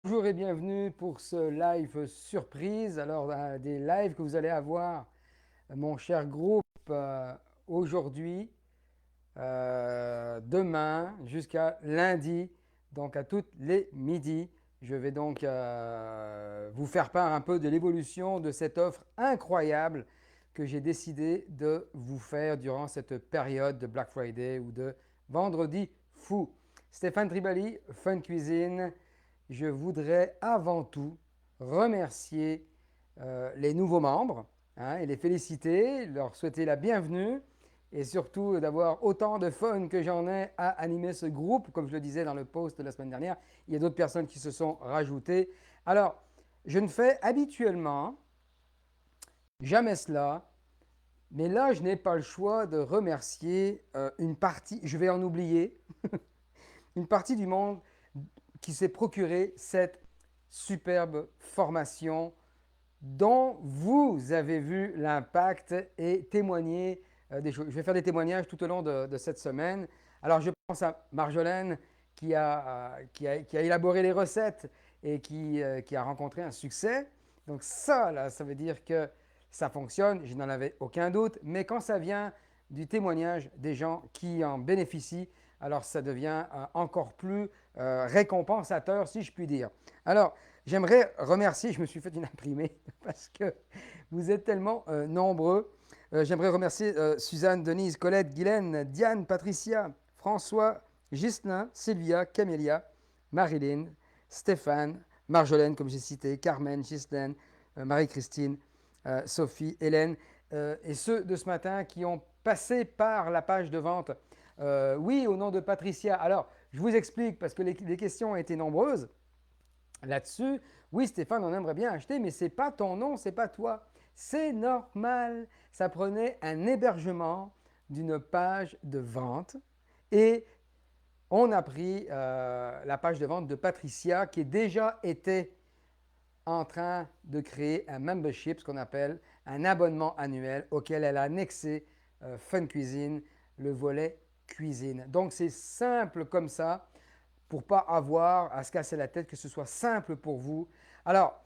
Bonjour et bienvenue pour ce live surprise. Alors, des lives que vous allez avoir, mon cher groupe, aujourd'hui, demain, jusqu'à lundi, donc à toutes les midis. Je vais donc vous faire part un peu de l'évolution de cette offre incroyable que j'ai décidé de vous faire durant cette période de Black Friday ou de Vendredi fou. Stéphane Tribali, Fun Cuisine. Je voudrais avant tout remercier les nouveaux membres, hein, et les féliciter, leur souhaiter la bienvenue et surtout d'avoir autant de fun que j'en ai à animer ce groupe. Comme je le disais dans le post de la semaine dernière, il y a d'autres personnes qui se sont rajoutées. Alors, je ne fais habituellement jamais cela, mais là, je n'ai pas le choix de remercier une partie, je vais en oublier, une partie du monde qui s'est procuré cette superbe formation dont vous avez vu l'impact et témoigné des choses. Je vais faire des témoignages tout au long de cette semaine. Alors, je pense à Marjolaine qui a élaboré les recettes et qui a rencontré un succès. Donc ça, là, ça veut dire que ça fonctionne, je n'en avais aucun doute. Mais quand ça vient du témoignage des gens qui en bénéficient, alors ça devient encore plus récompensateur, si je puis dire. Alors, j'aimerais remercier, je me suis fait une imprimée parce que vous êtes tellement nombreux. J'aimerais remercier Suzanne, Denise, Colette, Guylaine, Diane, Patricia, François, Ghislain, Sylvia, Camélia, Marilyn, Stéphane, Marjolaine, comme j'ai cité, Carmen, Ghislaine, Marie-Christine, Sophie, Hélène, et ceux de ce matin qui ont passé par la page de vente. Oui, au nom de Patricia. Alors, je vous explique parce que les questions ont été nombreuses là-dessus. Oui, Stéphane, on aimerait bien acheter, mais ce n'est pas ton nom, c'est pas toi. C'est normal. Ça prenait un hébergement d'une page de vente et on a pris la page de vente de Patricia qui déjà était en train de créer un membership, ce qu'on appelle un abonnement annuel auquel elle a annexé Fun Cuisine, le volet cuisine. Donc c'est simple comme ça pour pas avoir à se casser la tête, que ce soit simple pour vous. Alors,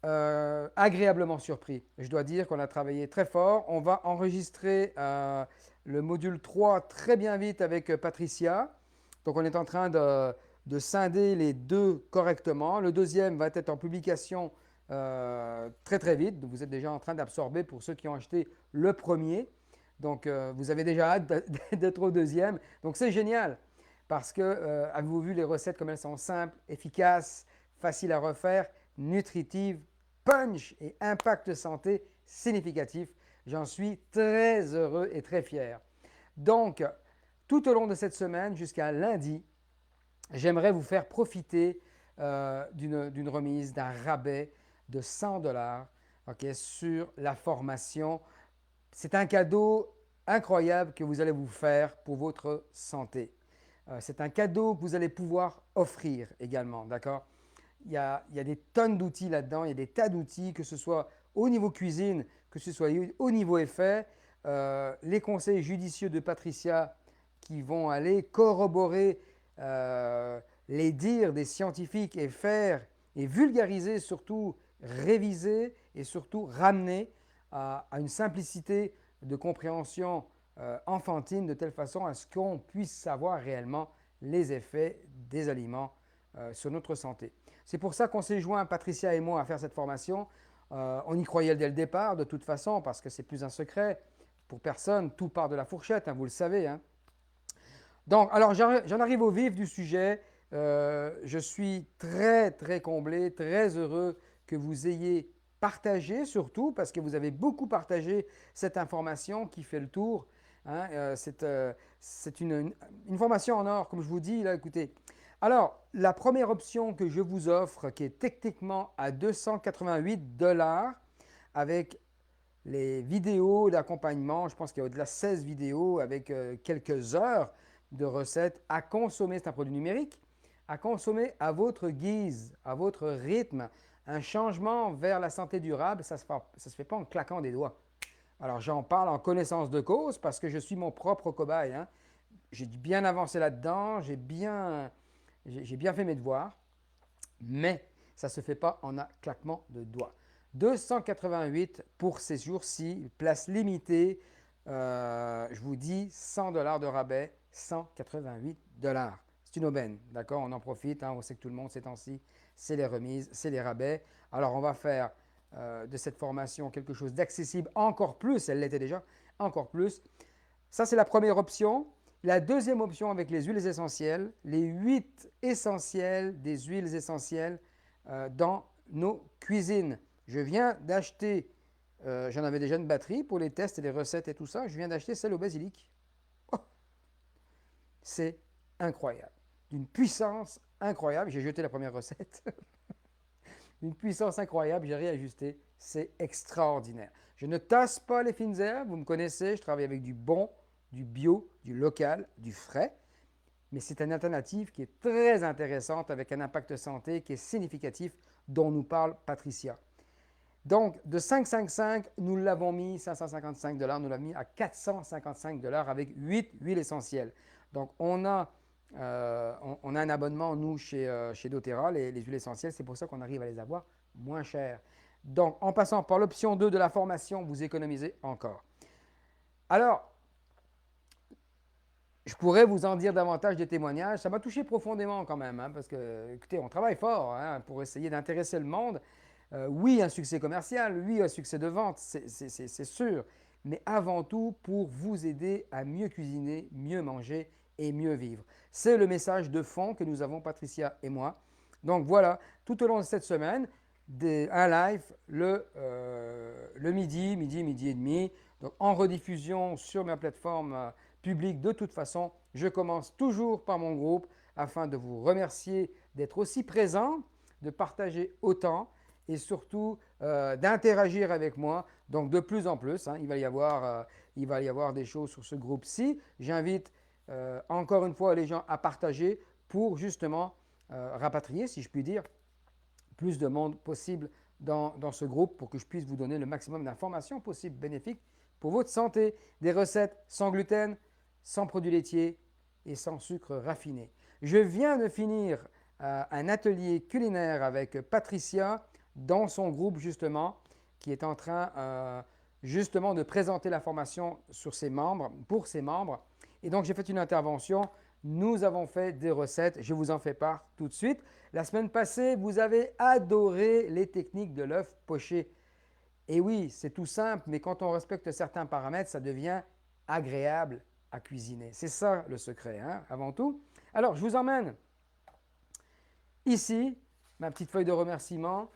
agréablement surpris. Je dois dire qu'on a travaillé très fort. On va enregistrer le module 3 très bien vite avec Patricia. Donc, on est en train de scinder les deux correctement. Le deuxième va être en publication très très vite. Vous êtes déjà en train d'absorber pour ceux qui ont acheté le premier. Donc, vous avez déjà hâte d'être au deuxième. Donc, c'est génial parce que avez-vous vu les recettes comme elles sont simples, efficaces, faciles à refaire, nutritives, punch et impact santé significatif. J'en suis très heureux et très fier. Donc, tout au long de cette semaine jusqu'à lundi, j'aimerais vous faire profiter d'une remise, d'un rabais de 100 $, sur la formation. C'est un cadeau incroyable que vous allez vous faire pour votre santé. C'est un cadeau que vous allez pouvoir offrir également, d'accord? Il y a des tonnes d'outils là-dedans, il y a des tas d'outils, que ce soit au niveau cuisine, que ce soit au niveau effet. Les conseils judicieux de Patricia qui vont aller corroborer les dires des scientifiques et faire et vulgariser, surtout réviser et surtout ramener à une simplicité de compréhension enfantine de telle façon à ce qu'on puisse savoir réellement les effets des aliments sur notre santé. C'est pour ça qu'on s'est joint, Patricia et moi, à faire cette formation. On y croyait dès le départ, de toute façon, parce que c'est plus un secret pour personne. Tout part de la fourchette, hein, vous le savez, hein. Donc, alors, j'en arrive au vif du sujet. Je suis très, très comblé, très heureux que vous ayez partagé, surtout parce que vous avez beaucoup partagé cette information qui fait le tour, hein. C'est une formation en or, comme je vous dis, là, écoutez. Alors, la première option que je vous offre, qui est techniquement à 288 dollars, avec les vidéos d'accompagnement, je pense qu'il y a au-delà de 16 vidéos avec quelques heures de recettes à consommer. C'est un produit numérique, à consommer à votre guise, à votre rythme. Un changement vers la santé durable, ça ne se fait pas en claquant des doigts. Alors j'en parle en connaissance de cause parce que je suis mon propre cobaye, hein. J'ai bien avancé là-dedans, j'ai bien fait mes devoirs. Mais ça ne se fait pas en un claquement de doigts. 288 pour ces jours-ci, place limitée. Je vous dis 100 $ de rabais, 188 $. C'est une aubaine, d'accord? On en profite, hein, on sait que tout le monde ces temps-ci, c'est les remises, c'est les rabais. Alors on va faire de cette formation quelque chose d'accessible encore plus, elle l'était déjà, encore plus. Ça, c'est la première option. La deuxième option avec les huiles essentielles, les 8 essentiels des huiles essentielles dans nos cuisines. Je viens d'acheter, j'en avais déjà une batterie pour les tests et les recettes et tout ça, je viens d'acheter celle au basilic. Oh, c'est incroyable, d'une puissance incroyable. J'ai jeté la première recette. Une puissance incroyable, j'ai réajusté, c'est extraordinaire. Je ne tasse pas les fines herbes, vous me connaissez, je travaille avec du bon, du bio, du local, du frais, mais c'est une alternative qui est très intéressante avec un impact santé qui est significatif dont nous parle Patricia. Donc, de 555, nous l'avons mis, 555 $, nous l'avons mis à 455 $ avec 8 huiles essentielles. Donc, on a un abonnement, nous, chez doTERRA, les huiles essentielles, c'est pour ça qu'on arrive à les avoir moins chères. Donc, en passant par l'option 2 de la formation, vous économisez encore. Alors, je pourrais vous en dire davantage des témoignages. Ça m'a touché profondément quand même, hein, parce que, écoutez, on travaille fort hein, pour essayer d'intéresser le monde. Oui, un succès commercial, oui, un succès de vente, c'est sûr, mais avant tout pour vous aider à mieux cuisiner, mieux manger et mieux vivre. C'est le message de fond que nous avons, Patricia et moi. Donc voilà, tout au long de cette semaine, un live le midi et demi, donc en rediffusion sur ma plateforme publique de toute façon. Je commence toujours par mon groupe afin de vous remercier d'être aussi présent, de partager autant et surtout d'interagir avec moi. Donc de plus en plus, hein, il va y avoir des choses sur ce groupe-ci. J'invite encore une fois les gens à partager pour justement rapatrier, si je puis dire, plus de monde possible dans ce groupe pour que je puisse vous donner le maximum d'informations possibles bénéfiques pour votre santé. Des recettes sans gluten, sans produits laitiers et sans sucre raffiné. Je viens de finir un atelier culinaire avec Patricia dans son groupe justement, qui est en train justement de présenter la formation sur ses membres, pour ses membres. Et donc j'ai fait une intervention, nous avons fait des recettes, je vous en fais part tout de suite. La semaine passée, vous avez adoré les techniques de l'œuf poché. Et oui, c'est tout simple, mais quand on respecte certains paramètres, ça devient agréable à cuisiner. C'est ça le secret, hein, avant tout. Alors, je vous emmène ici, ma petite feuille de remerciement.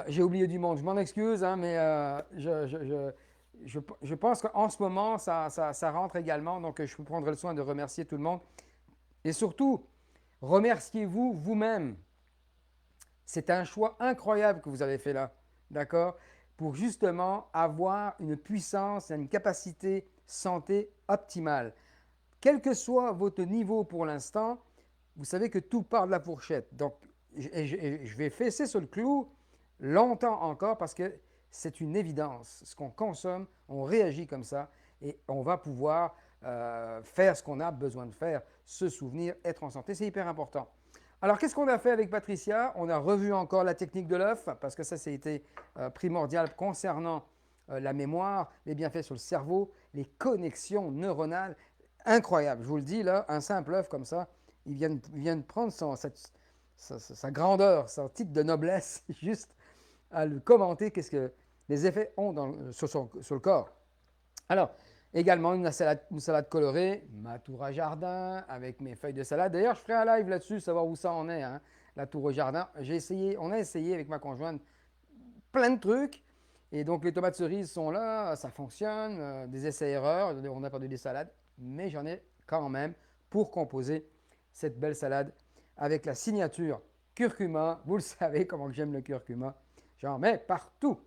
J'ai oublié du monde, je m'en excuse, hein, mais je pense qu'en ce moment, ça rentre également, donc je vous prendrai le soin de remercier tout le monde. Et surtout, remerciez-vous vous-même. C'est un choix incroyable que vous avez fait là, d'accord? Pour justement avoir une puissance, une capacité santé optimale. Quel que soit votre niveau pour l'instant, vous savez que tout part de la fourchette. Donc, je vais fesser sur le clou longtemps encore parce que c'est une évidence. Ce qu'on consomme, on réagit comme ça et on va pouvoir faire ce qu'on a besoin de faire, se souvenir, être en santé. C'est hyper important. Alors, qu'est-ce qu'on a fait avec Patricia? On a revu encore la technique de l'œuf parce que ça, c'était primordial concernant la mémoire, les bienfaits sur le cerveau, les connexions neuronales. Incroyable, je vous le dis là, un simple œuf comme ça, il vient de prendre sa grandeur, son titre de noblesse, juste à le commenter, qu'est-ce que les effets ont sur le corps. Alors, également une salade colorée, ma tour à jardin avec mes feuilles de salade. D'ailleurs, je ferai un live là-dessus, savoir où ça en est, hein, la tour au jardin. On a essayé avec ma conjointe plein de trucs. Et donc, les tomates cerises sont là, ça fonctionne, des essais-erreurs, on a perdu des salades, mais j'en ai quand même pour composer cette belle salade avec la signature curcuma. Vous le savez comment j'aime le curcuma. J'en mets partout.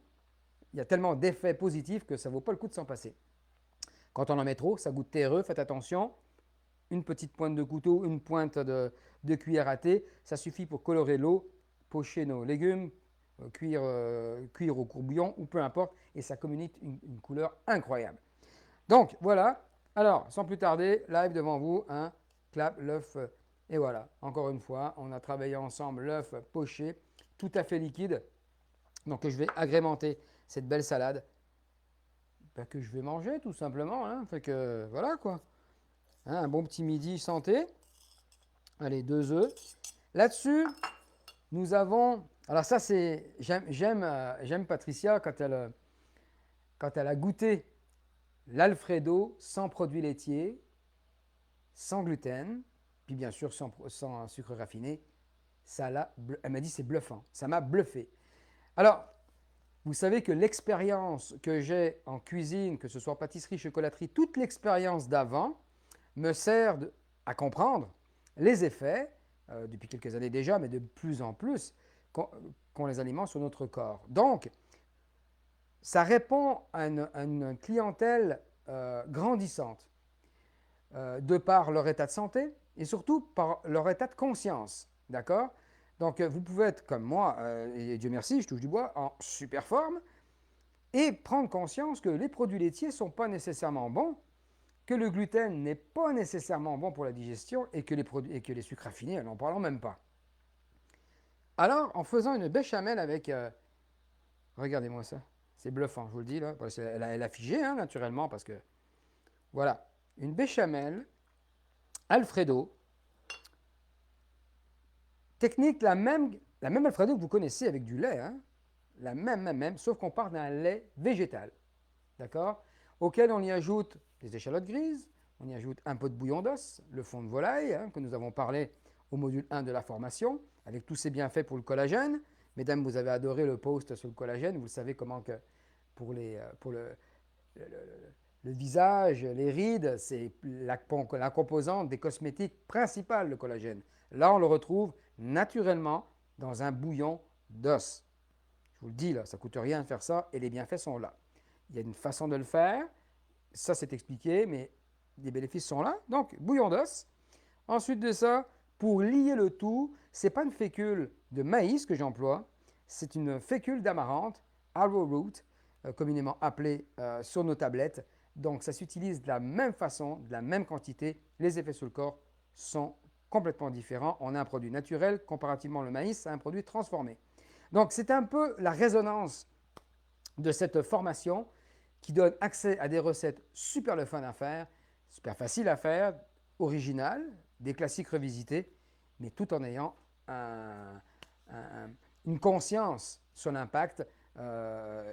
Il y a tellement d'effets positifs que ça ne vaut pas le coup de s'en passer. Quand on en met trop, ça goûte terreux, faites attention. Une petite pointe de couteau, une pointe de cuillère à thé, ça suffit pour colorer l'eau, pocher nos légumes, cuire au courbouillon ou peu importe, et ça communique une couleur incroyable. Donc voilà, alors sans plus tarder, live devant vous, hein, clap, l'œuf Et voilà, encore une fois, on a travaillé ensemble l'œuf poché, tout à fait liquide. Donc je vais agrémenter cette belle salade que je vais manger tout simplement. Hein. Fait que voilà quoi. Hein, un bon petit midi santé. Allez, 2 œufs. Là-dessus, nous avons. Alors ça, c'est. J'aime Patricia quand elle a goûté l'Alfredo sans produits laitiers, sans gluten, puis bien sûr sans sucre raffiné. Elle m'a dit c'est bluffant. Ça m'a bluffé. Alors, vous savez que l'expérience que j'ai en cuisine, que ce soit pâtisserie, chocolaterie, toute l'expérience d'avant me sert à comprendre les effets, depuis quelques années déjà, mais de plus en plus, qu'ont les aliments sur notre corps. Donc, ça répond à une clientèle grandissante, de par leur état de santé et surtout par leur état de conscience. D'accord? Donc, vous pouvez être comme moi, et Dieu merci, je touche du bois, en super forme, et prendre conscience que les produits laitiers ne sont pas nécessairement bons, que le gluten n'est pas nécessairement bon pour la digestion et que les sucres raffinés, n'en parlons même pas. Alors, en faisant une béchamel avec... regardez-moi ça, c'est bluffant, je vous le dis, là. Elle a figé, hein, naturellement, parce que... Voilà, une béchamel Alfredo, technique la même Alfredo que vous connaissez avec du lait, hein, la même, sauf qu'on part d'un lait végétal, d'accord, auquel on y ajoute des échalotes grises, on y ajoute un peu de bouillon d'os, le fond de volaille, hein, que nous avons parlé au module 1 de la formation, avec tous ces bienfaits pour le collagène. Mesdames, vous avez adoré le post sur le collagène, vous savez comment que pour le, le visage, les rides, c'est la composante des cosmétiques principale, le collagène. Là, on le retrouve naturellement dans un bouillon d'os. Je vous le dis, là, ça ne coûte rien de faire ça et les bienfaits sont là. Il y a une façon de le faire, ça c'est expliqué, mais les bénéfices sont là. Donc, bouillon d'os. Ensuite de ça, pour lier le tout, ce n'est pas une fécule de maïs que j'emploie, c'est une fécule d'amarante, arrowroot, communément appelée sur nos tablettes. Donc, ça s'utilise de la même façon, de la même quantité. Les effets sur le corps sont complètement différents. On a un produit naturel, comparativement au maïs, à un produit transformé. Donc, c'est un peu la résonance de cette formation qui donne accès à des recettes super le fun à faire, super faciles à faire, originales, des classiques revisités, mais tout en ayant une conscience sur l'impact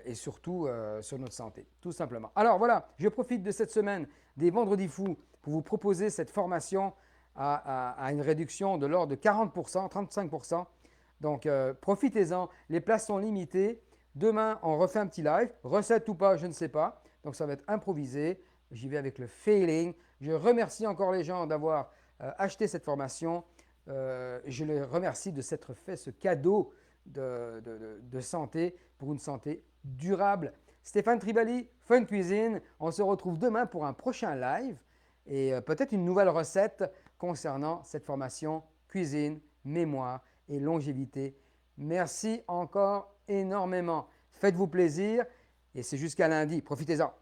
et surtout sur notre santé, tout simplement. Alors voilà, je profite de cette semaine des Vendredis Fous pour vous proposer cette formation à une réduction de l'ordre de 40%, 35%. Donc profitez-en, les places sont limitées. Demain, on refait un petit live, recette ou pas, je ne sais pas. Donc ça va être improvisé. J'y vais avec le feeling. Je remercie encore les gens d'avoir acheté cette formation. Je les remercie de s'être fait ce cadeau de santé pour une santé durable. Stéphane Tribali, Fun Cuisine. On se retrouve demain pour un prochain live et peut-être une nouvelle recette concernant cette formation cuisine, mémoire et longévité. Merci encore énormément. Faites-vous plaisir et c'est jusqu'à lundi. Profitez-en.